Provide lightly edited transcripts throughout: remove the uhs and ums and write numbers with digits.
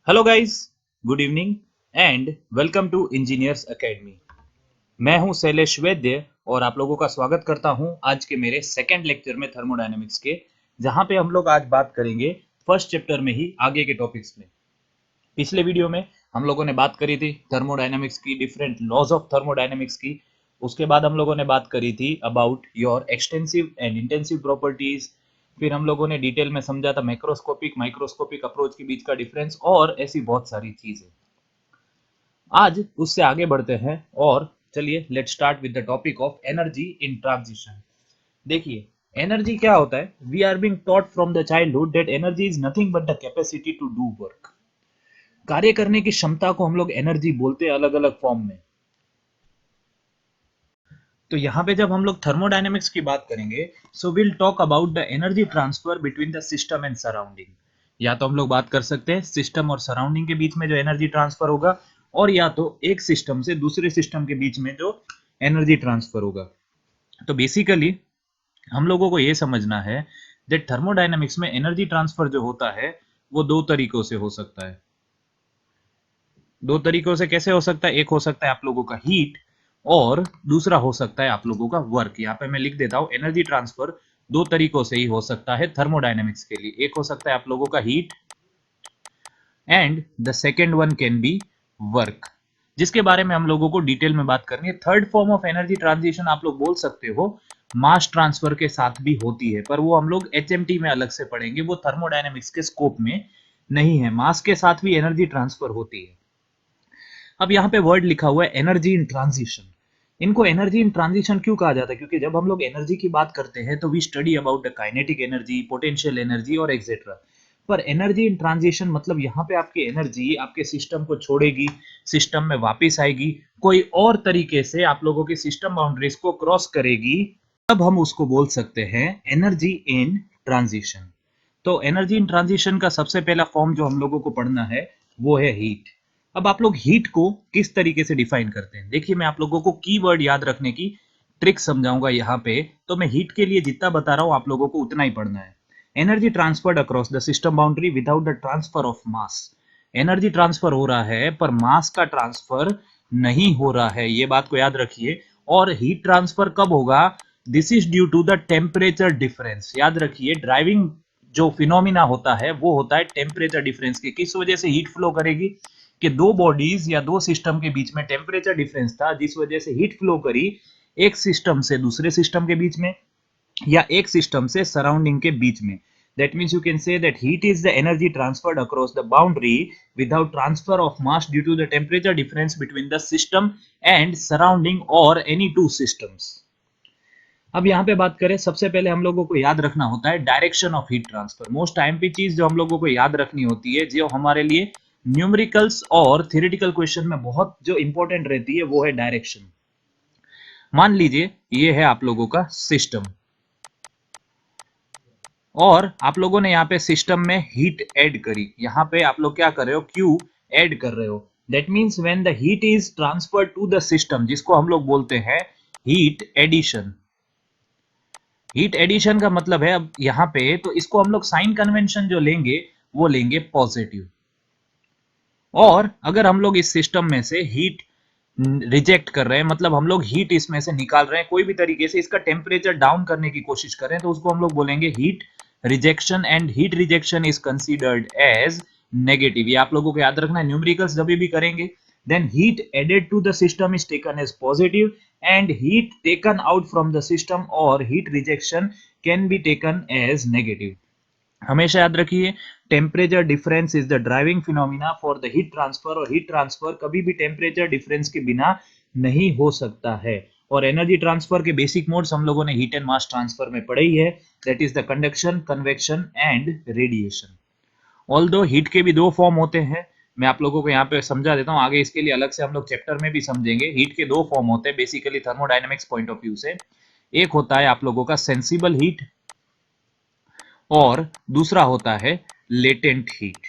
Hello guys, good evening and welcome to engineers academy. मैं हूं शैलेश वैद्य और आप लोगों का स्वागत करता हूं आज के मेरे सेकंड लेक्चर में थर्मोडायनेमिक्स के, जहां पे हम लोग आज बात करेंगे फर्स्ट चैप्टर में ही आगे के टॉपिक्स में। पिछले वीडियो में हम लोगों ने बात करी थी थर्मोडायनेमिक्स की, डिफरेंट लॉज ऑफ थर्मोडायनेमिक्स की। उसके बाद हम लोगों ने बात करी थी about your extensive and intensive properties. फिर हम लोगों ने डिटेल में समझा था मैक्रोस्कोपिक माइक्रोस्कोपिक अप्रोच के बीच का डिफरेंस और ऐसी बहुत सारी चीजें। आज उससे आगे बढ़ते हैं और चलिए let's start with the topic of energy in transition. देखिए, एनर्जी क्या होता है? We are being taught from the childhood that energy is nothing but the capacity to do work. कार्य करने की क्षमता को हम लोग एनर्जी बोलते हैं अलग अलग फॉर्म में। तो यहाँ पे जब हम लोग थर्मोडायनेमिक्स की बात करेंगे, so will talk about the energy transfer between the system and surrounding. या तो हम लोग बात कर सकते हैं सिस्टम और सराउंडिंग के बीच में जो एनर्जी ट्रांसफर होगा, और या तो एक सिस्टम से दूसरे सिस्टम के बीच में जो एनर्जी ट्रांसफर होगा। तो बेसिकली हम लोगों को ये समझना है दैट थर्मोडायनेमिक्स में एनर्जी ट्रांसफर जो होता है वो दो तरीकों से हो सकता है। दो तरीकों से कैसे हो सकता है? एक हो सकता है आप लोगों का हीट, और दूसरा हो सकता है आप लोगों का वर्क। यहाँ पे मैं लिख देता हूं एनर्जी ट्रांसफर दो तरीकों से ही हो सकता है थर्मोडायनेमिक्स के लिए। एक हो सकता है आप लोगों का heat and the second one can be work, जिसके बारे में हम लोगों को डिटेल में बात करनी है। Third form of energy transition आप लोग बोल सकते हो मास ट्रांसफर के साथ भी होती है, पर वो हम लोग एचएमटी में अलग से पढ़ेंगे, वो थर्मोडायनेमिक्स के स्कोप में नहीं है। मास के साथ भी एनर्जी ट्रांसफर होती है। अब यहाँ पे वर्ड लिखा हुआ है एनर्जी इन ट्रांजिशन। इनको एनर्जी इन ट्रांजिशन क्यों कहा जाता है? क्योंकि जब हम लोग एनर्जी की बात करते हैं तो we study about the kinetic energy, potential energy और एक्सेट्रा। पर एनर्जी इन ट्रांजिशन मतलब यहाँ पे आपकी एनर्जी आपके सिस्टम को छोड़ेगी, सिस्टम में वापस आएगी, कोई और तरीके से आप लोगों की सिस्टम बाउंड्रीज को क्रॉस करेगी, तब हम उसको बोल सकते हैं एनर्जी इन ट्रांजिशन। तो एनर्जी इन ट्रांजिशन का सबसे पहला फॉर्म जो हम लोगों को पढ़ना है वो है हीट। अब आप लोग हीट को किस तरीके से डिफाइन करते हैं? देखिए, मैं आप लोगों को कीवर्ड याद रखने की ट्रिक समझाऊंगा यहाँ पे। तो मैं हीट के लिए जितना बता रहा हूं आप लोगों को उतना ही पढ़ना है। Energy transferred across the system boundary without the transfer of mass. Energy transfer हो रहा है पर मास का ट्रांसफर नहीं हो रहा है, ये बात को याद रखिए। और हीट ट्रांसफर कब होगा? This is due to the temperature difference. याद रखिए, ड्राइविंग जो फिनोमिना होता है वो होता है टेम्परेचर डिफरेंस के। किस वजह से हीट फ्लो करेगी? कि दो बॉडीज या दो सिस्टम के बीच में टेम्परेचर डिफरेंस था, जिस वजह से हीट फ्लो करी एक सिस्टम से दूसरे सिस्टम के बीच में या एक सिस्टम से सराउंडिंग के बीच में। That means you can say that heat is the energy transferred across the boundary without transfer of mass due to the temperature difference between the system and surrounding or any two systems. अब यहाँ पे बात करें, सबसे पहले हम लोगों को याद रखना होता है direction of heat transfer. Most IMP चीज जो हम लोगों को याद रखनी होती है, जो हमारे लिए न्यूमेरिकल्स और थ्योरेटिकल क्वेश्चन में बहुत जो इंपॉर्टेंट रहती है, वो है डायरेक्शन। मान लीजिए ये है आप लोगों का सिस्टम, और आप लोगों ने यहाँ पे सिस्टम में हीट ऐड करी। यहाँ पे आप लोग क्या कर रहे हो? क्यू ऐड कर रहे हो। That means when the heat is transferred to the system, जिसको हम लोग बोलते हैं हीट एडिशन। हीट एडिशन का मतलब है, अब यहाँ पे तो इसको हम लोग साइन कन्वेंशन जो लेंगे वो लेंगे पॉजिटिव। और अगर हम लोग इस सिस्टम में से हीट रिजेक्ट कर रहे हैं, मतलब हम लोग हीट इसमें से निकाल रहे हैं, कोई भी तरीके से इसका टेम्परेचर डाउन करने की कोशिश कर रहे हैं, तो उसको हम लोग बोलेंगे heat rejection. And heat rejection is considered as negative. ये आप लोगों को याद रखना है, न्यूमेरिकल्स जब भी करेंगे। Then heat added to the system is taken as positive and heat taken out from the system और heat rejection can be taken as negative. हमेशा याद रखिए, temperature difference is the driving phenomena for the heat transfer, और heat transfer कभी भी temperature difference के बिना नहीं हो सकता है। और एनर्जी ट्रांसफर के बेसिक मोड्स हम लोगों ने हीट एंड मास ट्रांसफर में पढ़े ही है, that is the conduction, convection and radiation. Although heat के भी दो फॉर्म होते हैं, मैं आप लोगों को यहाँ पे समझा देता हूँ, आगे इसके लिए अलग से हम लोग चैप्टर में भी समझेंगे। हीट के दो फॉर्म होते हैं basically thermodynamics point of view से। एक होता है आप लोगों का सेंसिबल हीट और दूसरा होता है लेटेंट हीट।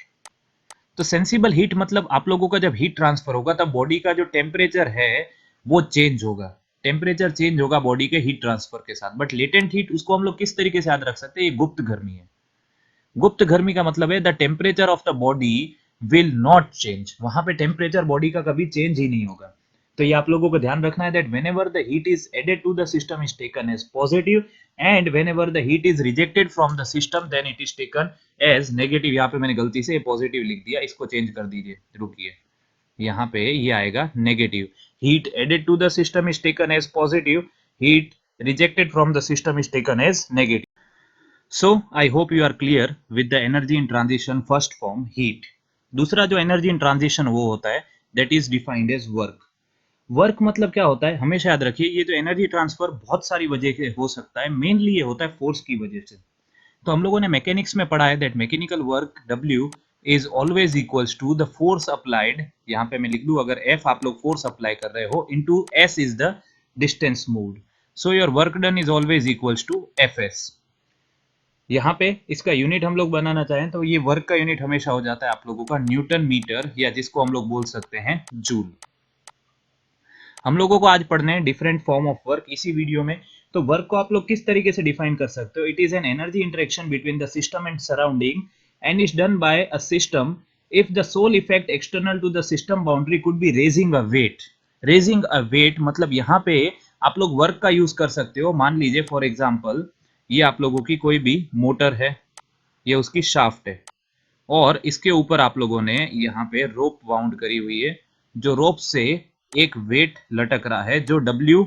तो सेंसिबल हीट मतलब आप लोगों का जब हीट ट्रांसफर होगा तब बॉडी का जो टेम्परेचर है वो चेंज होगा। टेम्परेचर चेंज होगा बॉडी के हीट ट्रांसफर के साथ, बट लेटेंट हीट उसको हम लोग किस तरीके से याद रख सकते हैं, ये गुप्त गर्मी है। गुप्त गर्मी का मतलब है the temperature of the body will not change, वहां पे टेम्परेचर बॉडी का कभी चेंज ही नहीं होगा। तो ये आप लोगों को ध्यान रखना है that whenever the heat is added to the system is taken as positive and whenever the heat is rejected from the system then it is taken as negative. यहाँ पे मैंने गलती से पॉजिटिव लिख दिया, इसको चेंज कर दीजिए, रुकिए, यहाँ पे ये आएगा negative. Heat added to the system is taken as positive, heat rejected from the system is taken as negative. So I hope you are clear with the energy in transition first form heat. दूसरा जो energy in transition वो होता है that is defined as work. Work मतलब क्या होता है, हमेशा याद रखिए ये जो एनर्जी ट्रांसफर बहुत सारी वजह से हो सकता है, मेनली ये होता है फोर्स की वजह से। तो हम लोगों ने मैकेनिक्स में पढ़ा है that mechanical work W is always equals to the force applied, यहाँ पे मैं लिख दूं अगर F आप लोग फोर्स अप्लाई कर रहे हो, into S is the distance moved, so your work done is always equals to Fs। यहाँ पे इसका यूनिट हम लोग बनाना चाहें तो ये वर्क का यूनिट हमेशा हो जाता है आप लोगों का न्यूटन मीटर, या जिसको हम लोग बोल सकते हैं जूल। हम लोगों को आज पढ़ने हैं डिफरेंट फॉर्म ऑफ वर्क इसी वीडियो में। तो वर्क को आप लोग किस तरीके से डिफाइन कर सकते हो, it is an energy interaction between the system and surrounding and is done by a system if the sole effect external to the system boundary could be raising a weight. Raising a weight मतलब यहाँ पे आप लोग work का use कर सकते हो। मान लीजिए फॉर एग्जाम्पल ये आप लोगों की कोई भी मोटर है, ये उसकी शाफ्ट है, और इसके ऊपर आप लोगों ने यहाँ पे रोप वाउंड करी हुई है, जो रोप से एक वेट लटक रहा है जो W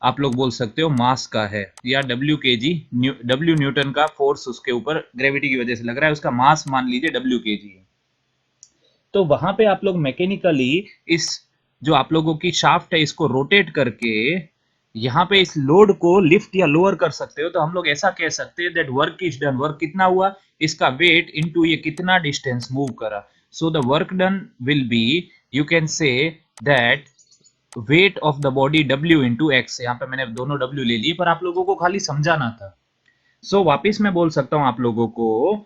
आप लोग बोल सकते हो मास का है, या W kg, W न्यूटन का फोर्स उसके ऊपर ग्रेविटी की वजह से लग रहा है, उसका मास मान लीजिए W kg है। तो वहां पे आप लोग मैकेनिकली इस जो आप लोगों की शाफ्ट है इसको रोटेट करके यहाँ पे इस लोड को लिफ्ट या लोअर कर सकते हो। तो हम लोग ऐसा कह सकते हैं that work is done, work कितना हुआ, इसका वेट इनटू ये कितना डिस्टेंस मूव करा, so the work done will be, you can say that weight of the body W into x. यहाँ पे मैंने दोनों W ले लिए पर आप लोगों को खाली समझाना था। सो वापिस मैं बोल सकता हूँ आप लोगों को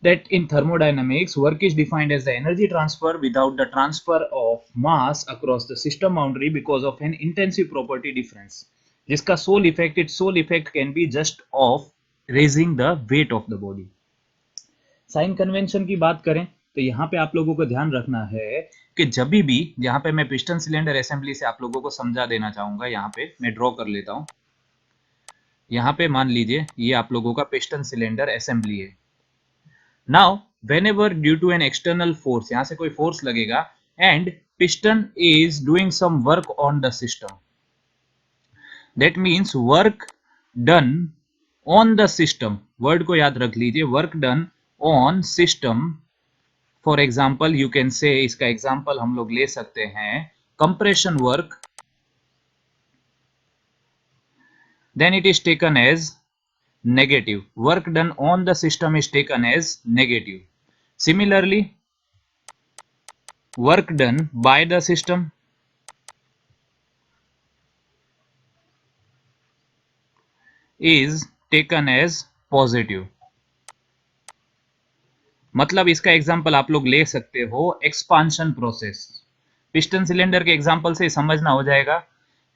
that in thermodynamics work is defined as the energy transfer without the transfer of mass across the system boundary because of an intensive property difference, जिसका its sole effect can be just of raising the weight of the body। Sign convention की बात करें तो यहाँ पे आप लोगों को ध्यान रखना है कि जब भी, यहाँ पे मैं पिस्टन सिलेंडर असेंबली से आप लोगों को समझा देना चाहूंगा, यहाँ पे मैं ड्रॉ कर लेता हूं। यहाँ पे मान लीजिए ये आप लोगों का पिस्टन सिलेंडर असेंबली है। Now, whenever due to an external force, यहाँ से कोई फोर्स लगेगा and piston is doing some work on the system, that means work done on the system, word को याद रख लीजिए, work done on system। for example you can say, इसका example हम लोग ले सकते हैं compression work, then it is taken as negative, work done on the system is taken as negative। Similarly, work done by the system is taken as positive। मतलब इसका example आप लोग ले सकते हो एक्सपांशन प्रोसेस। पिस्टन सिलेंडर के example से समझना हो जाएगा,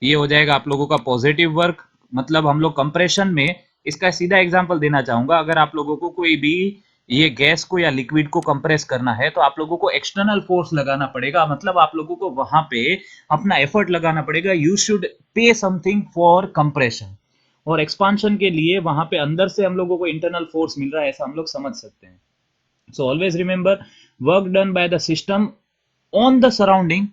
ये हो जाएगा आप लोगों का पॉजिटिव वर्क। मतलब हम लोग कंप्रेशन में इसका सीधा एग्जांपल देना चाहूंगा, अगर आप लोगों को कोई भी ये गैस को या लिक्विड को कंप्रेस करना है तो आप लोगों को एक्सटर्नल फोर्स लगाना पड़ेगा, मतलब आप लोगों को वहां पे अपना एफर्ट लगाना पड़ेगा, you should pay something for compression. और एक्सपांशन के लिए वहां पे अंदर से हम लोगों को इंटरनल फोर्स मिल रहा है, ऐसा हम लोग समझ सकते हैं। So always remember, work done by the system on the surrounding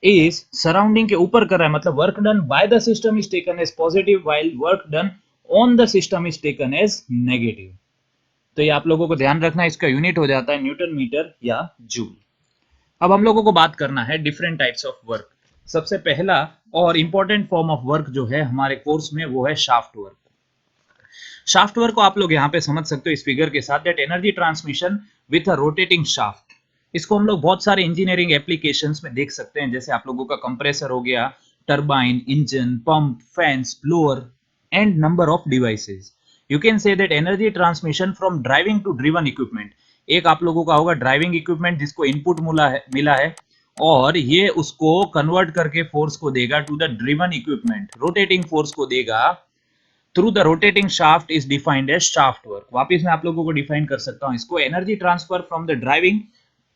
is, surrounding के ऊपर कर रहा है, मतलब work done by the system is taken as positive while work done on the system is taken as negative. तो ये आप लोगों को ध्यान रखना है, इसका यूनिट हो जाता है न्यूटन मीटर या जूल। अब हम लोगों को बात करना है डिफरेंट टाइप्स ऑफ वर्क। सबसे पहला और इंपॉर्टेंट फॉर्म ऑफ वर्क जो है हमारे कोर्स में वो है शाफ्ट वर्क। शाफ्ट वर्क को आप लोग यहाँ पे समझ सकते हो इस फिगर के साथ, that energy transmission with a rotating shaft. इसको हम लोग बहुत सारे इंजीनियरिंग एप्लीकेशंस में देख सकते हैं, जैसे आप लोगों का कंप्रेसर हो गया, turbine, engine, pump, fans, blower and number of devices. You can say that energy transmission from driving to driven equipment. एक आप लोगों का होगा ड्राइविंग इक्विपमेंट जिसको इनपुट मिला है, और ये उसको कन्वर्ट करके फोर्स को देगा to the driven equipment, rotating force को देगा through the rotating shaft is defined as shaft work. वापिस मैं आप लोगों को डिफाइन कर सकता हूं इसको, energy transfer from the driving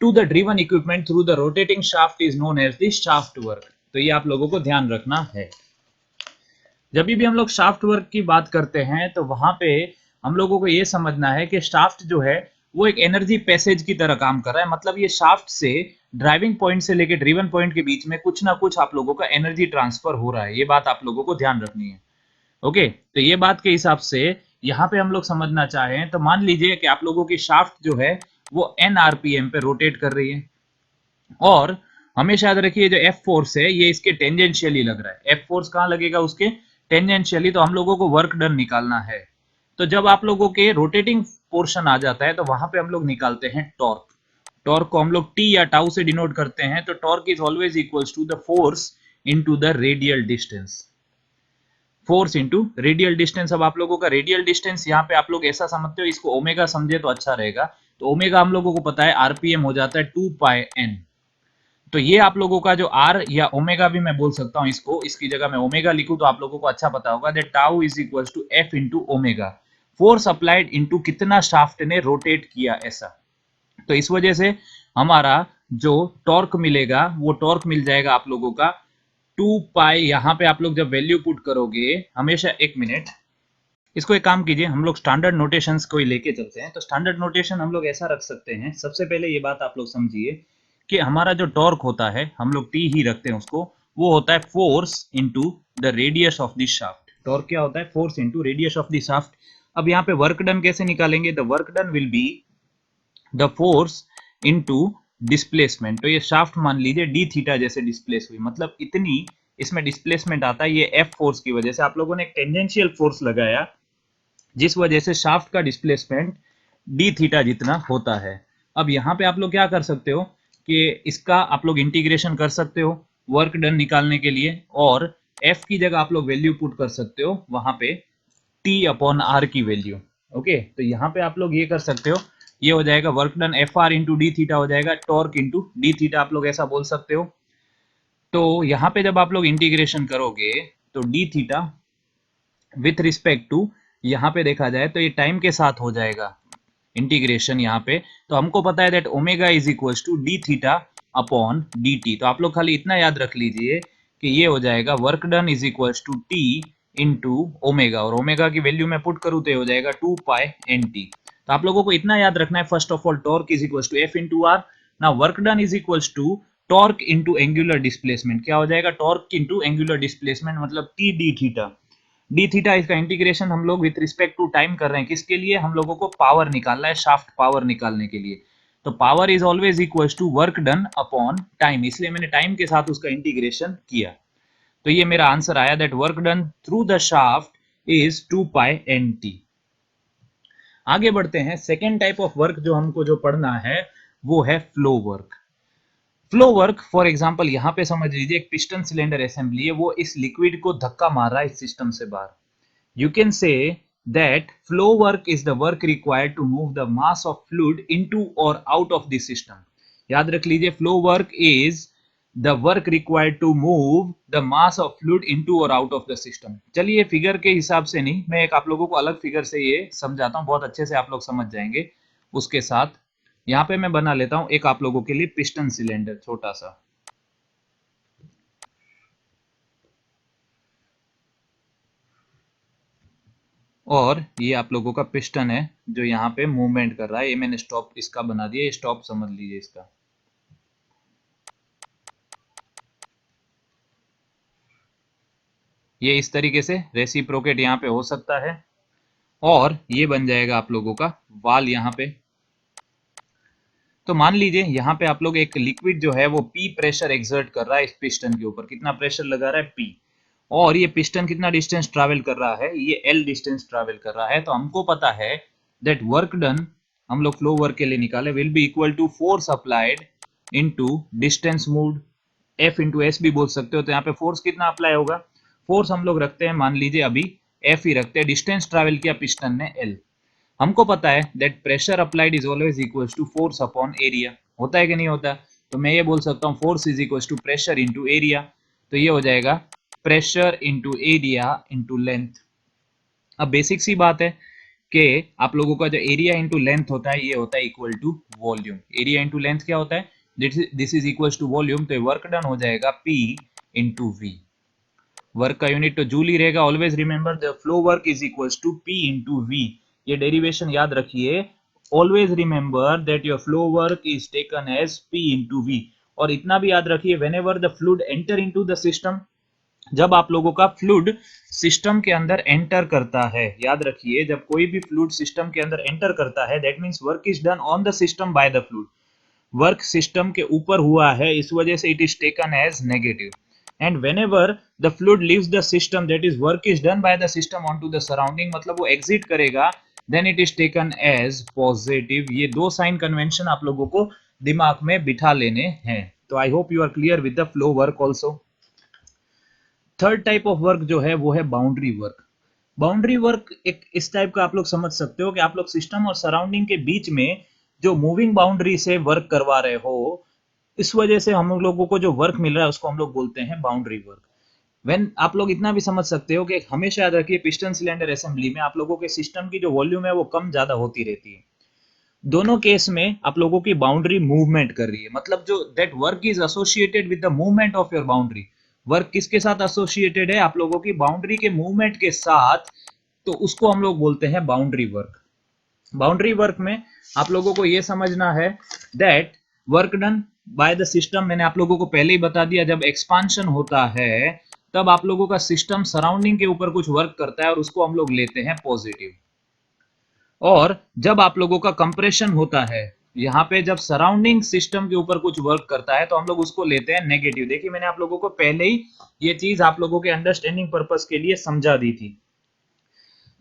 to the driven equipment through the rotating shaft is known as the shaft work. तो ये आप लोगों को ध्यान रखना है। जब भी हम लोग शाफ्ट वर्क की बात करते हैं तो वहां पे हम लोगों को ये समझना है कि शाफ्ट जो है वो एक एनर्जी पैसेज की तरह काम कर रहा है। मतलब ये शाफ्ट से ड्राइविंग पॉइंट से लेकर ड्रिवन पॉइंट के बीच में कुछ ना कुछ आप लोगों का एनर्जी ट्रांसफर हो रहा है। ये बात आप लोगों को ध्यान रखनी है। ओके, तो ये बात के हिसाब से यहाँ पे हम लोग समझना चाहें तो मान लीजिए कि आप लोगों की शाफ्ट जो है वो n आरपीएम पे रोटेट कर रही है, और हमेशा याद रखिए जो एफ फोर्स है ये इसके टेंजेंशियली लग रहा है। एफ फोर्स कहाँ लगेगा? उसके टेंजेंशियली। तो हम लोगों को वर्क डन निकालना है। तो जब आप लोगों के रोटेटिंग पोर्शन आ जाता है तो वहां पे हम लोग निकालते हैं टॉर्क। टॉर्क को हम लोग टी या टाउ से डिनोट करते हैं। तो torque is always equals to the force into the radial distance. Force into radial distance. अब आप लोगों का रेडियल डिस्टेंस यहाँ पे आप लोग ऐसा समझते हो, इसको ओमेगा समझे तो अच्छा रहेगा। तो ओमेगा हम लोगों को पता है आरपीएम हो जाता है 2 पाई एन। तो ये आप लोगों का जो आर या ओमेगा भी मैं बोल सकता हूँ इसको, इसकी जगह मैं ओमेगा लिखूं तो आप लोगों को अच्छा पता होगा that tau is equal to F into omega, force applied into कितना शाफ्ट ने रोटेट किया ऐसा। तो इस वजह से हमारा जो टॉर्क मिलेगा वो टॉर्क मिल जाएगा आप लोगों का 2 पाई। यहां पे आप लोग जब वैल्यू पुट करोगे हमेशा, एक मिनट, इसको एक काम कीजिए, हम लोग स्टैंडर्ड नोटेशंस को ही लेके चलते हैं। तो स्टैंडर्ड नोटेशन हम लोग ऐसा रख सकते हैं। सबसे पहले ये बात आप लोग समझिए कि हमारा जो टॉर्क होता है, हम लोग टी ही रखते हैं उसको, वो होता है force into the radius of the shaft. Torque क्या होता है? Force into radius of the shaft. अब यहाँ पे वर्क डन कैसे निकालेंगे? The work done will be the force into displacement. तो ये शाफ्ट मान लीजिए डी थीटा जैसे डिस्प्लेस हुई, मतलब इतनी इसमें डिस्प्लेसमेंट आता है। ये एफ फोर्स की वजह से आप लोगों ने एक टेंजेंशियल फोर्स लगाया जिस वजह से शाफ्ट का डिस्प्लेसमेंट डी थीटा जितना होता है। अब यहाँ पे आप लोग क्या कर सकते हो कि इसका आप लोग इंटीग्रेशन कर सकते हो वर्क डन निकालने के लिए, और एफ की जगह आप लोग वैल्यू पुट कर सकते हो वहां पे टी अपॉन आर की वैल्यू। ओके, तो यहाँ पे आप लोग ये कर सकते हो, ये हो जाएगा work done F R into D theta हो जाएगा, टॉर्क इंटू डी थीटा आप लोग ऐसा बोल सकते हो। तो यहाँ पे जब आप लोग इंटीग्रेशन करोगे तो d theta with respect to, यहाँ पे देखा जाए तो ये टाइम के साथ हो जाएगा इंटीग्रेशन यहाँ पे। तो हमको पता है that omega is equal to d theta upon d t. तो आप लोग खाली इतना याद रख लीजिए कि ये हो जाएगा work done is equal to T into omega, और ओमेगा की वैल्यू मैं पुट करूँ तो हो जाएगा 2 पाई एन टी। तो आप लोगों को इतना याद रखना है, first of all torque is equal to F into R. ना work done is equal to torque into angular displacement. क्या हो जाएगा? टॉर्क इंटू एंगुलर डिस्प्लेसमेंट मतलब T D theta. D theta इसका इंटीग्रेशन हम लोग विथ रिस्पेक्ट टू टाइम कर रहे हैं। किसके लिए? हम लोगों को पावर निकालना है, शाफ्ट पावर निकालने के लिए। तो power is always equal to work done upon time, इसलिए मैंने टाइम के साथ उसका इंटीग्रेशन किया। तो ये मेरा आंसर आया that work done through the shaft is 2 pi N T. आगे बढ़ते हैं। सेकेंड टाइप ऑफ वर्क जो हमको जो पढ़ना है वो है flow work. Flow work for example यहाँ पे समझ लीजिए एक पिस्टन सिलेंडर असेंबली है, वो इस लिक्विड को धक्का मार रहा है इस सिस्टम से बाहर। You can say that flow work is the work required to move the mass of fluid into or out of the system. याद रख लीजिए flow work is the work required to move the mass of fluid into or out of the system. चलिए figure के हिसाब से नहीं, मैं एक आप लोगों को अलग फिगर से ये समझाता हूँ, बहुत अच्छे से आप लोग समझ जाएंगे। उसके साथ यहाँ पे मैं बना लेता हूँ एक आप लोगों के लिए पिस्टन सिलेंडर छोटा सा। और ये आप लोगों का पिस्टन है जो यहाँ पे मूवमेंट कर रहा है। ये मैंने स्टॉप इसका बना दिया, ये स्टॉप समझ लीजिए इसका। ये इस तरीके से रेसिप्रोकेट यहाँ पे हो सकता है, और ये बन जाएगा आप लोगों का वाल यहाँ पे। तो मान लीजिए यहाँ पे आप लोग एक लिक्विड जो है वो पी प्रेशर एक्सर्ट कर रहा है इस पिस्टन के ऊपर। कितना प्रेशर लगा रहा है? पी। और ये पिस्टन कितना डिस्टेंस ट्रैवल कर रहा है? ये एल डिस्टेंस ट्रैवल कर रहा है। तो हमको पता है दैट वर्क डन, हम लोग फ्लो वर्क के लिए निकाले, will be equal to force applied into distance moved, F into S भी बोल सकते हो। तो यहाँ पे फोर्स कितना अप्लाई होगा? फोर्स हम लोग रखते हैं, मान लीजिए अभी एफ ही रखते हैं, डिस्टेंस ट्रैवल किया पिस्टन ने एल। हमको पता है that pressure applied is always equal to force upon area. होता है कि नहीं होता? तो मैं ये बोल सकता हूँ force is equal to pressure into area. तो ये हो जाएगा pressure into area into length. अब बेसिक सी बात है कि आप लोगों का जो एरिया इंटू लेंथ होता है ये होता है equal to volume. Area into length क्या होता है? This is equal to volume. तो वर्क डन हो जाएगा P इंटू वी। वर्क का यूनिट तो जूल ही रहेगा। Always remember the flow work is equal to P into V. ये डेरिवेशन याद रखिए। Always remember that your flow work is taken as P into V. और इतना भी याद रखिए, whenever the fluid enter into the system, जब आप लोगों का फ्लूइड सिस्टम के अंदर एंटर करता है, याद रखिए जब कोई भी फ्लूइड सिस्टम के अंदर एंटर करता है, that means work is done on the system by the fluid. Work system के ऊपर हुआ है, इस वजह से it is taken as negative. And whenever the fluid leaves the system, that is work is done by the system on to the surrounding, मतलब वो exit करेगा, then it is taken as positive. ये दो sign convention आप लोगों को दिमाग में बिठा लेने हैं। तो I hope you are clear with the flow work also. Third type of work जो है वो है बाउंड्री वर्क। बाउंड्री वर्क एक इस टाइप का आप लोग समझ सकते हो कि आप लोग सिस्टम और सराउंडिंग के बीच में जो मूविंग बाउंड्री से वर्क करवा रहे हो, इस वजह से हम लोगों को जो वर्क मिल रहा है उसको हम लोग बोलते हैं बाउंड्री वर्क। वेन आप लोग इतना भी समझ सकते हो कि हमेशा याद रखिए पिस्टन सिलेंडर असेंबली में आप लोगों के सिस्टम की जो वॉल्यूम है वो कम ज्यादा होती रहती है। दोनों केस में आप लोगों की बाउंड्री मूवमेंट कर रही है, मतलब जो that work is associated with the movement of your boundary. Work किसके साथ एसोसिएटेड है? आप लोगों की बाउंड्री के मूवमेंट के साथ। तो उसको हम लोग बोलते हैं बाउंड्री वर्क। बाउंड्री वर्क में आप लोगों को यह समझना है that work done by the system, मैंने आप लोगों को पहले ही बता दिया, जब एक्सपांशन होता है तब आप लोगों का सिस्टम सराउंडिंग के ऊपर कुछ वर्क करता है और उसको हम लोग लेते हैं पॉजिटिव। और जब आप लोगों का कंप्रेशन होता है, यहाँ पे जब सराउंडिंग सिस्टम के ऊपर कुछ वर्क करता है तो हम लोग उसको लेते हैं नेगेटिव। देखिए मैंने आप लोगों को पहले ही ये चीज आप लोगों के अंडरस्टैंडिंग पर्पस के लिए समझा दी थी।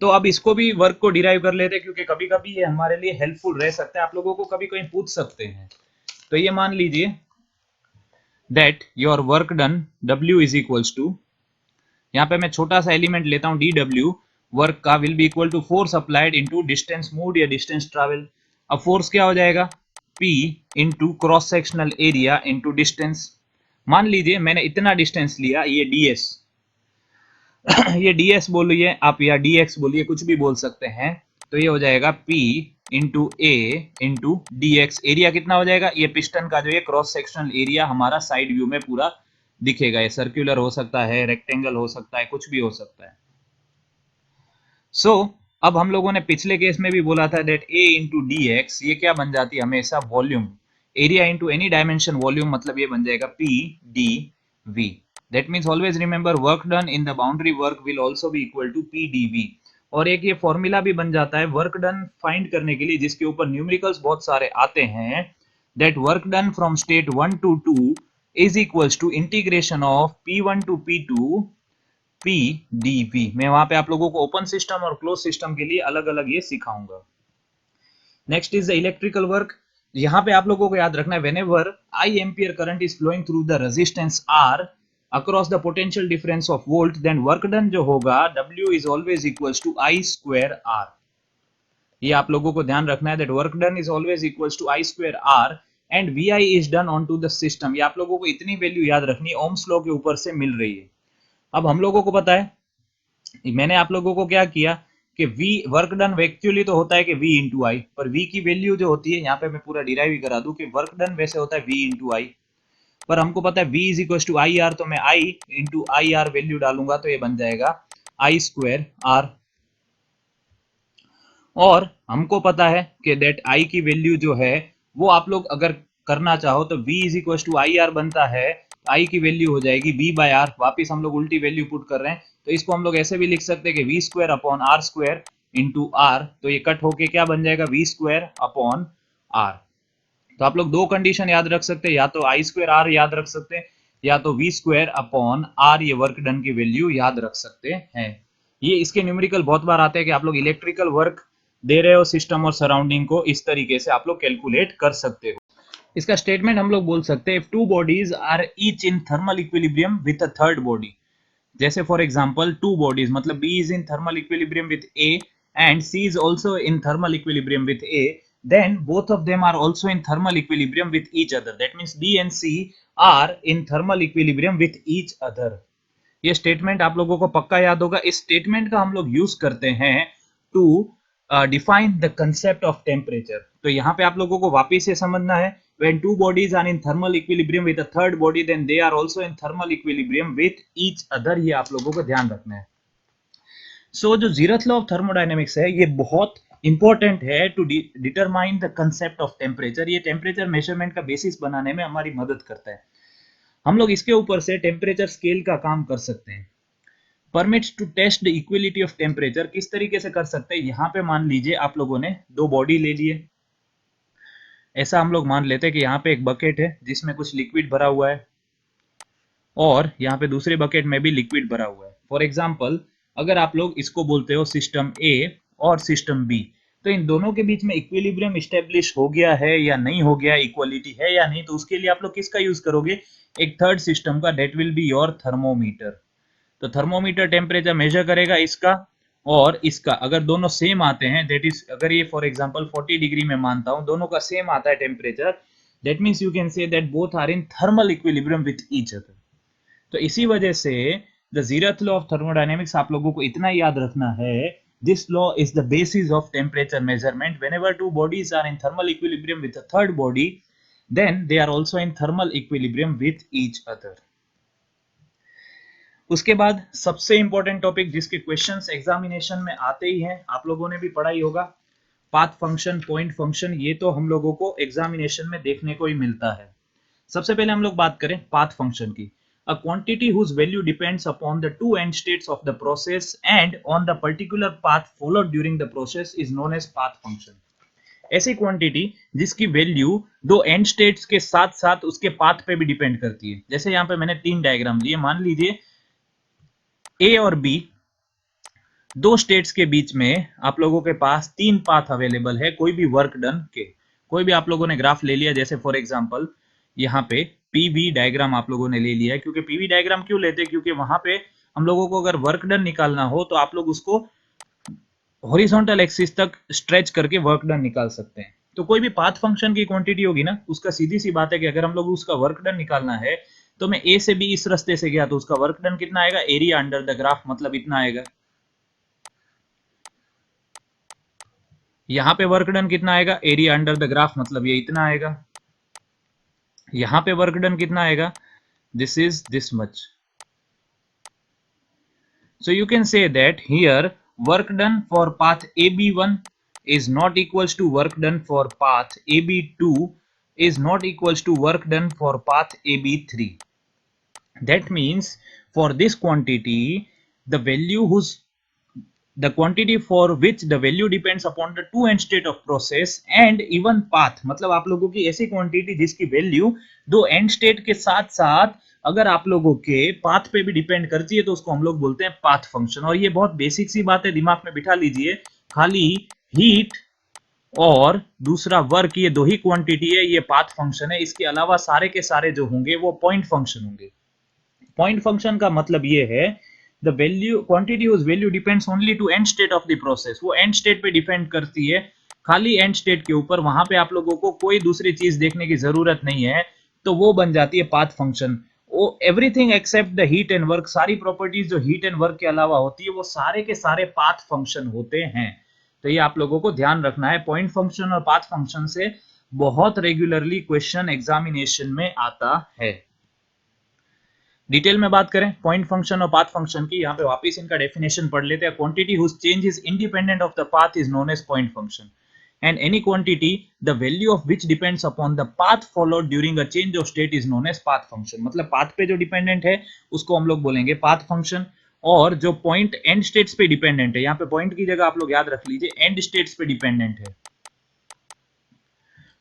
तो अब इसको भी वर्क को डिराइव कर लेते हैं, क्योंकि कभी कभी ये हमारे लिए हेल्पफुल रह सकता है, आप लोगों को कभी कहीं पूछ सकते हैं। तो ये मान लीजिए that your work done W is equals to, यहाँ पे मैं छोटा सा एलिमेंट लेता हूं DW, वर्क का will be equal to force applied into distance move या डिस्टेंस ट्रैवल। अब फोर्स क्या हो जाएगा? P into cross sectional area into distance. मान लीजिए मैंने इतना डिस्टेंस लिया, ये DS ये DS बोलिए आप या DX बोलिए, कुछ भी बोल सकते हैं। तो ये हो जाएगा P into A into DX। Area कितना हो जाएगा? ये पिस्टन का जो ये क्रॉस सेक्शनल एरिया हमारा साइड व्यू में पूरा दिखेगा। ये सर्कुलर हो सकता है, रेक्टेंगल हो सकता है, कुछ भी हो सकता है। अब हम लोगों ने पिछले केस में भी बोला था दैट A इंटू DX ये क्या बन जाती है हमेशा? Volume. Area into any dimension volume, मतलब ये बन जाएगा PdV। That means always remember work done in the boundary work will also be equal to PdV। और एक ये फॉर्मूला भी बन जाता है वर्क डन फाइंड करने के लिए, जिसके ऊपर न्यूमेरिकल्स बहुत सारे आते हैं। That work done from state 1 to 2 is equals to integration of P1 to P2 PdV। मैं वहां पे आप लोगों को ओपन सिस्टम और क्लोज सिस्टम के लिए अलग अलग ये सिखाऊंगा। Next is the electrical work. यहाँ पे आप लोगों को याद रखना है whenever I ampere current is flowing through the resistance R across the potential difference of volt, then work done जो होगा W is always equals to I square R। ये आप लोगों को ध्यान रखना है that work done is always equals to I square R and VI is done on to the system. ये आप लोगों को इतनी वैल्यू याद रखनी ओम्स लॉ के ऊपर से मिल रही है। अब हम लोगों को पता है, मैंने आप लोगों को क्या किया कि V वर्क डन एक्चुअली तो होता है कि V इंटू आई, पर V की वैल्यू जो होती है यहाँ पे मैं पूरा डिराइव ही करा दूं कि वर्क डन वैसे होता है V इंटू आई, पर हमको पता है V is equal to I R, तो मैं I into I R value डालूंगा तो ये बन जाएगा I स्क्वायर R। और हमको पता है कि दैट I की वैल्यू जो है वो आप लोग अगर करना चाहो तो V is equal to I R बनता है, I की वैल्यू हो जाएगी V बाय आर। वापिस हम लोग उल्टी वैल्यू पुट कर रहे हैं, तो इसको हम लोग ऐसे भी लिख सकते हैं कि V square upon R square into R। तो ये कट होके क्या बन जाएगा? V square upon R। तो आप लोग दो कंडीशन याद रख सकते हैं, या तो I स्क्वायर R याद रख सकते हैं, या तो V स्क्वायर अपॉन R ये वर्क डन की वैल्यू याद रख सकते हैं। ये इसके न्यूमेरिकल बहुत बार आते हैं कि आप लोग इलेक्ट्रिकल वर्क दे रहे हो सिस्टम और सराउंडिंग को, इस तरीके से आप लोग कैलकुलेट कर सकते हो। इसका स्टेटमेंट हम लोग बोल सकते हैं if two bodies are each in thermal equilibrium with a third body. जैसे फॉर एग्जांपल टू बॉडीज, मतलब B is in thermal equilibrium with A and C is also in thermal equilibrium with A, then both of them are also in thermal equilibrium with each other. That means B and C are in thermal equilibrium with each other. ये statement आप लोगों को पक्का याद होगा. इस statement का हम लोग यूज करते हैं to define the concept of temperature. तो यहाँ पे आप लोगों को वापिस से समझना है, when two bodies are in thermal equilibrium with a third body, then they are also in thermal equilibrium with each other. ये आप लोगों को ध्यान रखना है. सो जो जीरथ लॉ ऑफ थर्मोडायनेमिक्स है ये बहुत इंपॉर्टेंट है to determine the concept of temperature. ये टेम्परेचर मेजरमेंट का बेसिस बनाने में हमारी मदद करता है. हम लोग इसके ऊपर से टेम्परेचर स्केल का काम कर सकते हैं. Permits to test the equality of temperature. किस तरीके से कर सकते हैं, यहाँ पे मान लीजिए आप लोगों ने दो बॉडी ले लिए. ऐसा हम लोग मान लेते हैं कि यहाँ पे एक बकेट है जिसमें कुछ लिक्विड भरा हुआ है और यहाँ पे दूसरे बकेट में भी लिक्विड भरा हुआ है. फॉर एग्जाम्पल अगर आप लोग इसको बोलते हो सिस्टम ए और सिस्टम बी, तो इन दोनों के बीच में इक्विलिब्रियम इस्टेब्लिश हो गया है या नहीं हो गया, इक्वलिटी है या नहीं, तो उसके लिए आप लोग किसका यूज करोगे, एक थर्ड सिस्टम का, that will be your thermometer. तो थर्मोमीटर टेम्परेचर मेजर करेगा इसका और इसका. अगर दोनों सेम आते हैं, दैट इज अगर ये फॉर एग्जांपल 40 डिग्री में मानता हूं, दोनों का सेम आता है temperature, that means you can say that both are in thermal equilibrium with each other. तो इसी वजह से the zeroth law of thermodynamics आप लोगों को इतना याद रखना है, this law is the basis of temperature measurement. Whenever two bodies are in thermal equilibrium with a third body, then they are also in thermal equilibrium with each other. उसके बाद सबसे इंपॉर्टेंट टॉपिक जिसके questions examination में आते ही हैं, आप लोगों ने भी पढ़ा ही होगा, पाथ फंक्शन, पॉइंट फंक्शन. ये तो हम लोगों को एग्जामिनेशन में देखने को ही मिलता है. सबसे पहले हम लोग बात करें पाथ फंक्शन की. A quantity whose value depends upon the two end states of the process and on the particular path followed during the process is known as path function. ऐसी क्वांटिटी जिसकी वैल्यू दो and states के साथ साथ उसके path पे भी depend करती है. जैसे यहाँ पे मैंने तीन डायग्राम लिए, मान लीजिए ए और बी दो स्टेट्स के बीच में आप लोगों के पास तीन पाथ अवेलेबल है कोई भी वर्क डन के. कोई भी आप लोगों ने ग्राफ ले लिया, जैसे फॉर एग्जांपल यहाँ पे पीवी डायग्राम आप लोगों ने ले लिया है. क्योंकि पीवी डायग्राम क्यों लेते हैं, क्योंकि वहां पे हम लोगों को अगर वर्क डन निकालना हो तो आप लोग उसको हॉरिजॉन्टल एक्सिस तक स्ट्रेच करके वर्क डन निकाल सकते हैं. तो कोई भी पाथ फंक्शन की क्वांटिटी होगी ना, उसका सीधी सी बात है कि अगर हम लोग उसका वर्क डन निकालना है, तो मैं ए से बी इस रास्ते से गया तो उसका वर्क डन कितना आएगा, एरिया अंडर द ग्राफ, मतलब इतना आएगा. यहाँ पे वर्क डन कितना आएगा, एरिया अंडर द ग्राफ, मतलब ये इतना आएगा. यहाँ पे वर्क डन कितना आएगा, this is this much. So you can say that here work done for path AB1 is not equals to work done for path AB2 is not equals to work done for path AB3. That means for this quantity, the value whose the quantity for which the value depends upon the two end state of process and even path, मतलब आप लोगों की ऐसी quantity जिसकी value दो and state के साथ साथ अगर आप लोगों के पाथ पे भी डिपेंड करती है, तो उसको हम लोग बोलते हैं पाथ फंक्शन. और ये बहुत बेसिक सी बात है, दिमाग में बिठा लीजिए. खाली हीट और दूसरा वर्क, ये दो ही क्वांटिटी है, ये पाथ फंक्शन है. इसके अलावा सारे के सारे जो होंगे वो पॉइंट फंक्शन होंगे. पॉइंट फंक्शन का मतलब ये है the value quantity whose value depends only to end state of the process. वो end state पे डिपेंड करती है, खाली end state के ऊपर. वहां पे आप लोगों को कोई दूसरी चीज देखने की जरूरत नहीं है, तो वो बन जाती है पाथ फंक्शन. वो everything except the heat and work, सारी प्रॉपर्टीज जो हीट एंड वर्क के अलावा होती है वो सारे के सारे पाथ फंक्शन होते हैं. तो ये आप लोगों को ध्यान रखना है. पॉइंट फंक्शन और पाथ फंक्शन से बहुत रेगुलरली क्वेश्चन एग्जामिनेशन में आता है. डिटेल में बात करें पॉइंट फंक्शन और पाथ फंक्शन की, यहाँ पे वापस इनका डेफिनेशन पढ़ लेते हैं. Quantity whose change is independent of the path is known as point function, and any quantity the value of which depends upon the path followed during a change of state is known as path function. मतलब path पे जो dependent है उसको हम लोग बोलेंगे path function, और जो पॉइंट एंड स्टेट्स पे डिपेंडेंट है, यहाँ पे पॉइंट की जगह आप लोग याद रख लीजिए एंड स्टेट्स पे डिपेंडेंट है,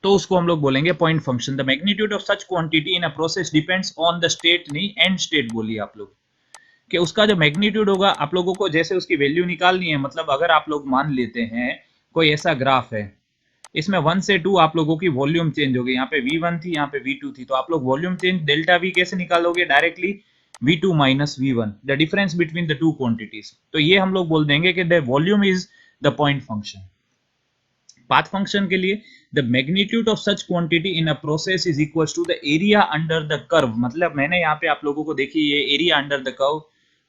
तो उसको हम लोग बोलेंगे point function. The magnitude of such quantity in a process depends on the state, नहीं एंड स्टेट बोलिए आप लोग, कि उसका जो मैग्नीट्यूड होगा आप लोगों को जैसे उसकी वैल्यू निकालनी है. मतलब अगर आप लोग मान लेते हैं कोई ऐसा ग्राफ है, इसमें 1 से 2 आप लोगों की वॉल्यूम चेंज हो गई, यहाँ पे V1 थी, यहाँ पे V2 थी, तो आप लोग वॉल्यूम चेंज डेल्टा V कैसे निकालोगे, directly V2 minus V1, the difference between the two quantities. तो ये हम लोग बोल देंगे कि the volume is the point function. Path function के लिए the magnitude of such quantity in a process is equal to the area under the curve. मतलब मैंने यहाँ पे आप लोगों को देखी ये एरिया अंडर द कर्व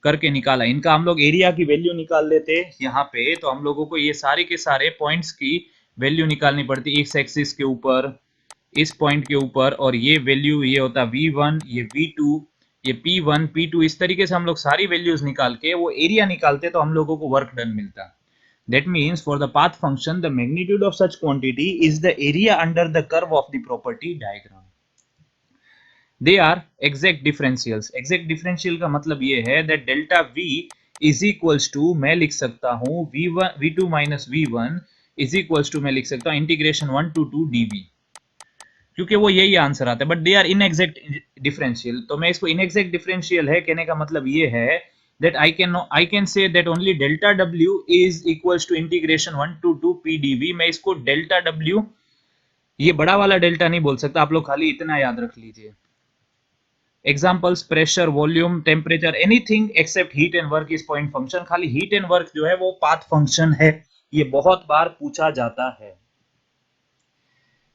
करके निकाला, इनका हम लोग एरिया की वैल्यू निकाल लेते यहाँ पे, तो हम लोगों को ये सारे के सारे पॉइंट्स की वैल्यू निकालनी पड़ती है, एक्स एक्सिस के ऊपर, इस पॉइंट के ऊपर, और ये वैल्यू ये होता है v1, ये v2, ये p1 p2, इस तरीके से हम लोग सारी वैल्यूज निकाल के वो एरिया निकालते तो हम लोगों को वर्क डन मिलता। That means for the path function, the magnitude of such quantity is the area under the curve of the property diagram. They are exact differentials. Exact differential का मतलब ये है that delta v is equals to, मैं लिख सकता हूँ v1 v2 minus v1 is equals to, मैं लिख सकता हूँ integration 1 to 2 dv, क्योंकि वो यही आंसर आता है। बट दे आर इनएग्जैक्ट डिफरेंशियल, तो मैं इसको इनएग्जैक्ट डिफरेंशियल है कहने का मतलब ये है that I can say that only delta W is equals to integration 1 to 2 PdV। मैं इसको delta W, ये बड़ा वाला डेल्टा नहीं बोल सकता, आप लोग खाली इतना याद रख लीजिए। Examples pressure, volume, temperature, anything accept heat and work is point function. खाली हीट एंड वर्क जो है वो पाथ फंक्शन है, ये बहुत बार पूछा जाता है।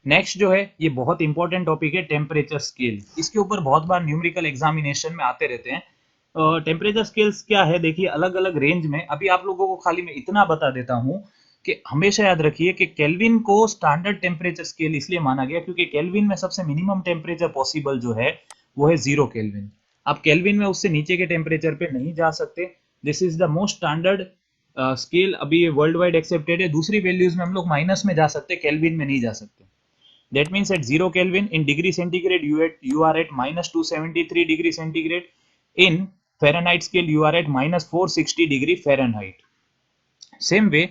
नेक्स्ट जो है ये बहुत इंपॉर्टेंट टॉपिक है, टेम्परेचर स्केल। इसके ऊपर बहुत बार न्यूमेरिकल एग्जामिनेशन में आते रहते हैं। टेम्परेचर स्केल्स क्या है, देखिए अलग अलग रेंज में। अभी आप लोगों को खाली मैं इतना बता देता हूं कि हमेशा याद रखिए कि केल्विन को स्टैंडर्ड टेम्परेचर स्केल इसलिए माना गया क्योंकि केल्विन में सबसे मिनिमम टेम्परेचर पॉसिबल जो है वो है 0 केल्विन। आप केल्विन में उससे नीचे के टेम्परेचर पे नहीं जा सकते। This is the most standard scale, अभी वर्ल्ड वाइड एक्सेप्टेड है। दूसरी वैल्यूज में हम लोग माइनस में जा सकते, केल्विन में नहीं जा सकते। That means at 0 Kelvin in degree centigrade you are at minus 273 degree centigrade. In Fahrenheit scale you are at minus 460 degree Fahrenheit. Same way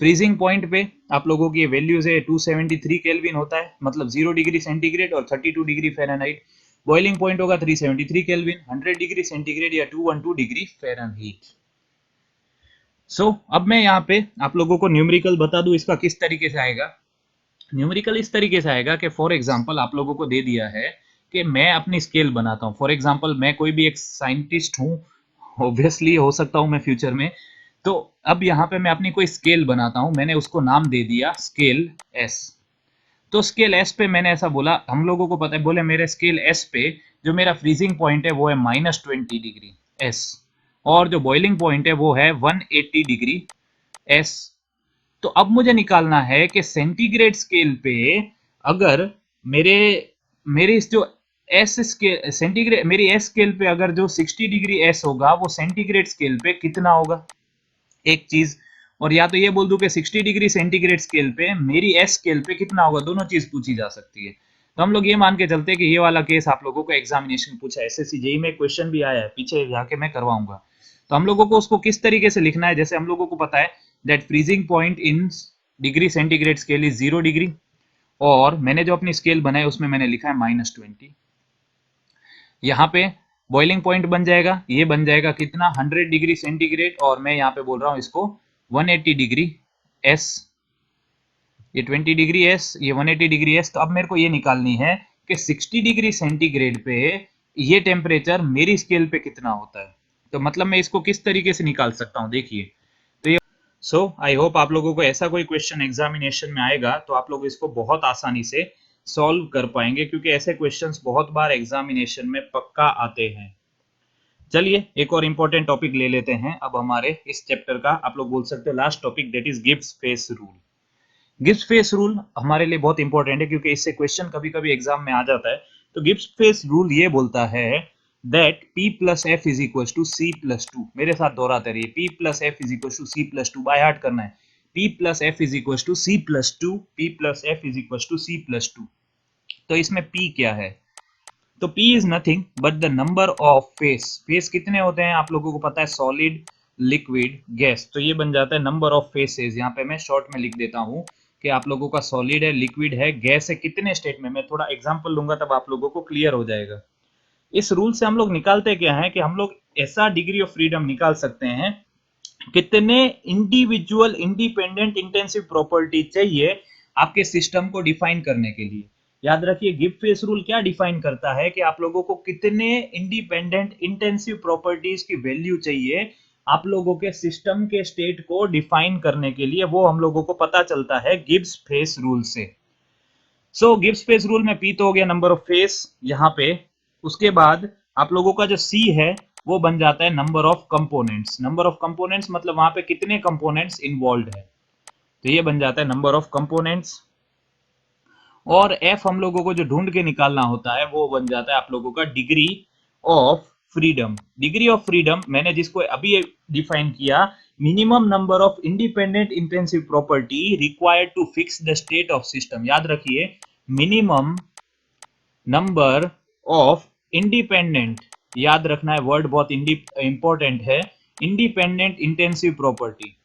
freezing point पे आप लोगों की वैल्यूज है 273 केल्विन होता है, मतलब 0 डिग्री सेंटीग्रेड और 32 डिग्री फ़ारेनहाइट। बॉइलिंग पॉइंट होगा 373 केल्विन, 100 डिग्री सेंटीग्रेड या 212 डिग्री फ़ारेनहाइट। सो अब मैं यहाँ पे आप लोगों को न्यूमेरिकल बता दूं इसका किस तरीके से आएगा। न्यूमेरिकल इस तरीके से आएगा कि फॉर एग्जांपल आप लोगों को दे दिया है कि मैं अपनी स्केल बनाता हूं। फॉर एग्जांपल मैं कोई भी एक साइंटिस्ट हूं, ऑब्वियसली हो सकता हूं मैं फ्यूचर में, तो अब यहाँ पे मैं अपनी कोई स्केल बनाता हूं, मैंने उसको नाम दे दिया स्केल एस। तो स्केल एस पे मैंने ऐसा बोला, हम लोगों को पता है, बोले मेरे स्केल एस पे जो मेरा फ्रीजिंग पॉइंट है वो है -20 डिग्री एस, और जो बॉइलिंग पॉइंट है वो है 180 डिग्री एस। तो अब मुझे निकालना है कि सेंटीग्रेड स्केल पे अगर मेरे मेरे इस जो एस स्केल सेंटीग्रेड मेरी एस स्केल पे अगर जो 60 डिग्री एस होगा वो सेंटीग्रेड स्केल पे कितना होगा, एक चीज। और या तो ये बोल दूं कि 60 डिग्री सेंटीग्रेड स्केल पे मेरी एस स्केल पे कितना होगा, दोनों चीज पूछी जा सकती है। तो हम लोग ये मान के चलते हैं कि ये वाला केस आप लोगों को एग्जामिनेशन पूछा है, एसएससी जेईई में क्वेश्चन भी आया है, पीछे जाके मैं करवाऊंगा। तो हम लोगों को उसको किस तरीके से लिखना है, जैसे हम लोगों को पता है that freezing point in degree centigrade scale is 0 degree, और मैंने जो अपनी स्केल बनाई उसमें मैंने लिखा है -20। यहाँ पे बॉइलिंग पॉइंट बन जाएगा, ये बन जाएगा कितना 100 डिग्री सेंटीग्रेड, और मैं यहाँ पे बोल रहा हूँ इसको 180 डिग्री एस, ये 20 डिग्री एस, ये 180 डिग्री एस। तो अब मेरे को ये निकालनी है कि 60 डिग्री सेंटीग्रेड पे ये टेम्परेचर मेरी स्केल पे कितना होता है। तो मतलब मैं इसको किस तरीके से निकाल सकता हूँ, देखिए। तो ये आई होप आप लोगों को ऐसा कोई क्वेश्चन एग्जामिनेशन में आएगा तो आप लोग इसको बहुत आसानी से सॉल्व कर पाएंगे, क्योंकि ऐसे क्वेश्चंस बहुत बार एग्जामिनेशन में पक्का आते हैं। चलिए एक और इंपॉर्टेंट टॉपिक ले लेते हैं अब हमारे इस चैप्टर का, आप लोग बोल सकते हो last topic, that is Gibbs face rule. Gibbs face rule हमारे लिए बहुत इंपॉर्टेंट है क्योंकि इससे क्वेश्चन कभी कभी एग्जाम में आ जाता है। तो गिब्स फेस रूल ये बोलता है that P plus F is equals to C plus 2। मेरे साथ दोहराते रहिए, P plus F is equals to C plus 2, by heart करना है। P plus F is equals to C plus 2, P plus F is equals to C plus 2। तो इसमें P क्या है, तो P is nothing but the number of phase। Face कितने होते हैं आप लोगों को पता है, सॉलिड, लिक्विड, गैस। तो ये बन जाता है नंबर ऑफ फेसेस। यहाँ पे मैं शॉर्ट में लिख देता हूँ कि आप लोगों का सॉलिड है, लिक्विड है, गैस है, कितने स्टेट में। मैं थोड़ा एग्जांपल लूंगा तब आप लोगों को क्लियर हो जाएगा। इस रूल से हम लोग निकालते क्या है कि हम लोग ऐसा डिग्री ऑफ फ्रीडम निकाल सकते हैं कितने इंडिविजुअल इंडिपेंडेंट इंटेंसिव प्रॉपर्टी चाहिए आपके सिस्टम को डिफाइन करने के लिए। याद रखिए गिब्स फेस रूल क्या डिफाइन करता है कि आप लोगों को कितने इंडिपेंडेंट इंटेंसिव प्रॉपर्टीज की वैल्यू चाहिए आप लोगों के सिस्टम के स्टेट को डिफाइन करने के लिए, वो हम लोगों को पता चलता है गिब्स फेस रूल से। सो गिब्स फेस रूल में पी तो हो गया नंबर ऑफ फेस यहाँ पे, उसके बाद आप लोगों का जो सी है वो बन जाता है number of components. Number of components मतलब वहां पे कितने कंपोनेंट्स इन्वॉल्व है, तो ये बन जाता है नंबर ऑफ कंपोनेंट्स। और एफ हम लोगों को जो ढूंढ के निकालना होता है वो बन जाता है आप लोगों का degree of freedom. Degree of freedom मैंने जिसको अभी डिफाइन किया, minimum number of independent intensive property required to fix the state of system. याद रखिए, मिनिमम नंबर ऑफ इंडिपेंडेंट, याद रखना है वर्ड बहुत इंपॉर्टेंट है, independent intensive property,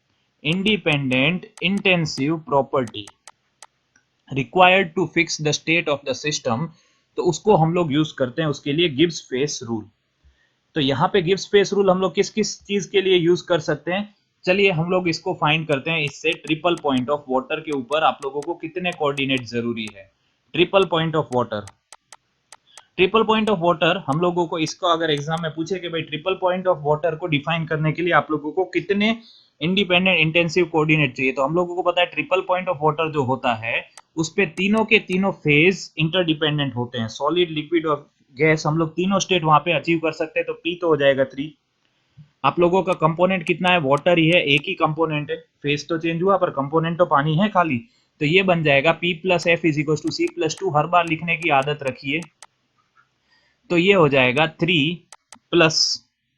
independent intensive property required to fix the state of the system, तो उसको हम लोग यूज करते हैं उसके लिए गिब्स फेस रूल। तो यहाँ पे गिब्स फेस रूल हम लोग किस किस चीज के लिए यूज कर सकते हैं, चलिए हम लोग इसको फाइंड करते हैं। इससे ट्रिपल पॉइंट ऑफ वाटर के ऊपर आप लोगों को कितने कोऑर्डिनेट जरूरी है। Triple point of water, triple point of water हम लोगों को, इसको अगर एग्जाम में पूछे कि भाई ट्रिपल पॉइंट ऑफ वाटर को डिफाइन करने के लिए आप लोगों को कितने इंडिपेंडेंट इंटेंसिव कोऑर्डिनेट चाहिए, तो हम लोगों को पता है ट्रिपल पॉइंट ऑफ वाटर जो होता है उस पे तीनों के तीनों फेज इंटरडिपेंडेंट होते हैं। सॉलिड, लिक्विड और गैस, हम लोग तीनों स्टेट वहां पे अचीव कर सकते हैं, तो पी तो हो जाएगा 3। आप लोगों का कंपोनेंट कितना है, वाटर ही है, एक ही कंपोनेंट है, फेज तो चेंज हुआ पर कंपोनेंट तो पानी है खाली, तो ये बन जाएगा P plus F is equal to C plus 2। हर बार लिखने की आदत रखिए, तो ये हो जाएगा 3 प्लस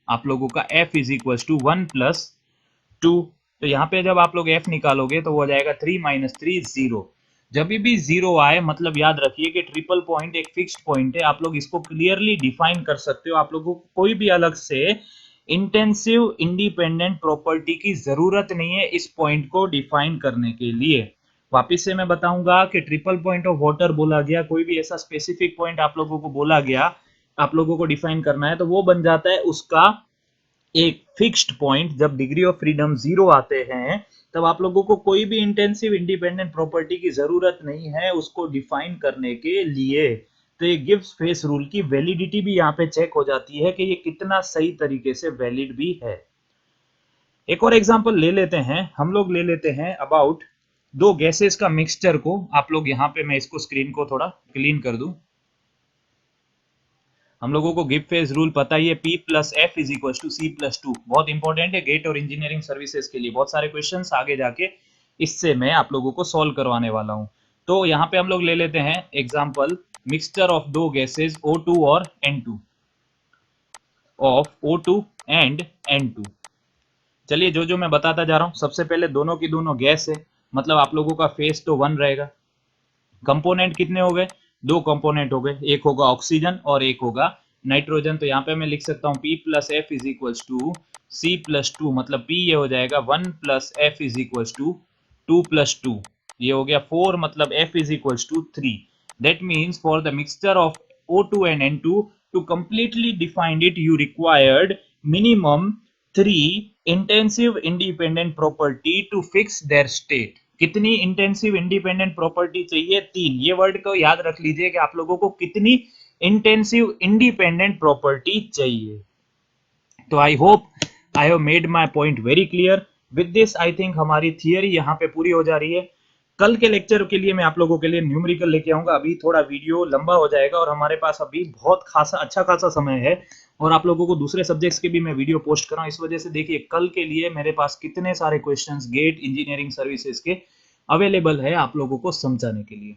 आप लोगों का f is equal to 1 plus 2। तो यहाँ पे जब आप लोग f निकालोगे तो वो हो जाएगा 3 माइनस 3 0। जब भी जीरो आए मतलब याद रखिए कि ट्रिपल पॉइंट एक फिक्स्ड पॉइंट है, आप लोग इसको क्लियरली डिफाइन कर सकते हो। आप लोगों को कोई भी अलग से इंटेंसिव इंडिपेंडेंट प्रॉपर्टी की जरूरत नहीं है इस पॉइंट को डिफाइन करने के लिए। वापिस से मैं बताऊंगा कि ट्रिपल पॉइंट ऑफ वाटर बोला गया, कोई भी ऐसा स्पेसिफिक पॉइंट आप लोगों को बोला गया, आप लोगों को डिफाइन करना है, तो वो बन जाता है उसका एक फिक्स्ड पॉइंट। जब डिग्री ऑफ फ्रीडम 0 आते हैं तब आप लोगों को कोई भी इंटेंसिव इंडिपेंडेंट प्रॉपर्टी की जरूरत नहीं है उसको डिफाइन करने के लिए। तो ये गिब्स फेस रूल की वैलिडिटी भी यहाँ पे चेक हो जाती है कि ये कितना सही तरीके से वैलिड भी है। एक और एग्जांपल ले लेते हैं, हम लोग ले लेते हैं अबाउट दो गैसेस का मिक्सचर को। आप लोग यहाँ पे, मैं इसको स्क्रीन को थोड़ा क्लीन कर दूं। हम लोगों को गिब्स फेस रूल पता ही है, P plus F is equal to C plus 2। बहुत इंपॉर्टेंट है गेट और इंजीनियरिंग सर्विसेज के लिए, बहुत सारे क्वेश्चंस आगे जाके इससे मैं आप लोगों को सॉल्व करवाने वाला हूं। तो यहाँ पे हम लोग ले लेते हैं एग्जांपल, मिक्सचर ऑफ दो गैसेज O2 और N2, of O2 and N2। चलिए जो जो मैं बताता जा रहा हूं, सबसे पहले दोनों की दोनों गैस है, मतलब आप लोगों का फेस तो 1 रहेगा। कंपोनेंट कितने हो गए, दो कंपोनेंट हो गए, एक होगा ऑक्सीजन और एक होगा नाइट्रोजन। तो यहाँ पे मैं लिख सकता हूँ P plus F is equal to C plus 2, मतलब P ये हो जाएगा 1 plus F is equal to 2 plus 2, ये हो गया 4, मतलब F is equal to 3। That means for the mixture of O2 and N2 to completely define it you required minimum 3 intensive independent property to fix their state। कितनी intensive independent property चाहिए, 3। ये word को याद रख लीजिए कि आप लोगों को कितनी इंटेंसिव इंडिपेंडेंट प्रॉपर्टी चाहिए। तो I hope I have made my point very clear. With this I think हमारी थियरी यहाँ पे पूरी हो जा रही है। कल के लेक्चर के लिए मैं आप लोगों के लिए न्यूमेरिकल लेके आऊंगा। अभी थोड़ा वीडियो लंबा हो जाएगा और हमारे पास अभी बहुत खासा अच्छा खासा समय है, और आप लोगों को दूसरे सब्जेक्ट्स के भी मैं वीडियो पोस्ट कर रहा हूं। इस वजह से देखिए कल के लिए मेरे पास कितने सारे क्वेश्चंस गेट इंजीनियरिंग सर्विसेज के अवेलेबल है आप लोगों को समझाने के लिए।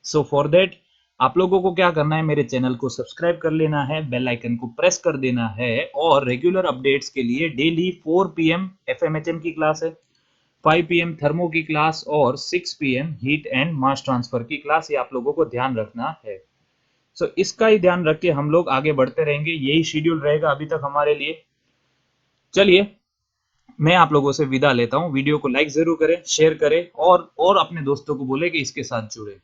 सो फॉर दैट आप लोगों को क्या करना है, मेरे चैनल को सब्सक्राइब कर लेना है, बेल आइकन को प्रेस कर देना है, और रेगुलर अपडेट्स के लिए डेली 4 PM FMHM की क्लास है, 5 PM थर्मो की क्लास और 6 PM heat and mass transfer की क्लास, ये आप लोगों को ध्यान रखना है। सो इसका ही ध्यान रख के हम लोग आगे बढ़ते रहेंगे, यही शेड्यूल रहेगा अभी तक हमारे लिए। चलिए मैं आप लोगों से विदा लेता हूं। वीडियो को लाइक जरूर करें, शेयर करें, और अपने दोस्तों को बोले कि इसके साथ जुड़े।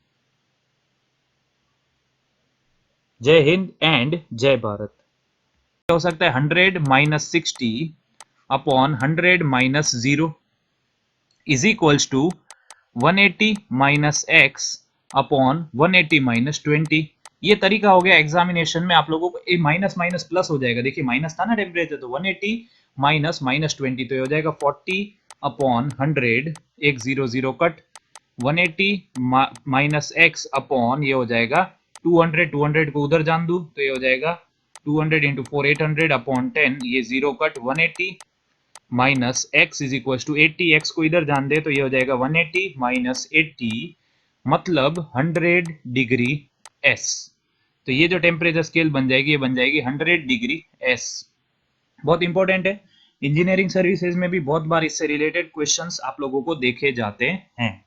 जय हिंद एंड जय भारत। हो सकता है 100 minus 60 upon 100 minus 0 is equals to 180 minus x upon 180 minus 20। ये तरीका हो गया एग्जामिनेशन में आप लोगों को, माइनस माइनस प्लस हो जाएगा। देखिए माइनस था ना टेम्परेचर, तो 180 माइनस -20, तो ये हो जाएगा 40/100, एक 0 0 कट, 180 माइनस x अपॉन ये हो जाएगा 200 को उधर जान दूं तो ये हो जाएगा 200 इंटू 4 800 अपॉन 10, ये 0 cut, 180 minus x is equal to 80, x को इधर जान दे तो ये हो जाएगा 180 माइनस 80, मतलब 100 डिग्री S। तो ये जो टेम्परेचर स्केल बन जाएगी ये बन जाएगी 100 डिग्री S। बहुत इंपॉर्टेंट है, इंजीनियरिंग सर्विसेज में भी बहुत बार इससे रिलेटेड क्वेश्चंस आप लोगों को देखे जाते हैं।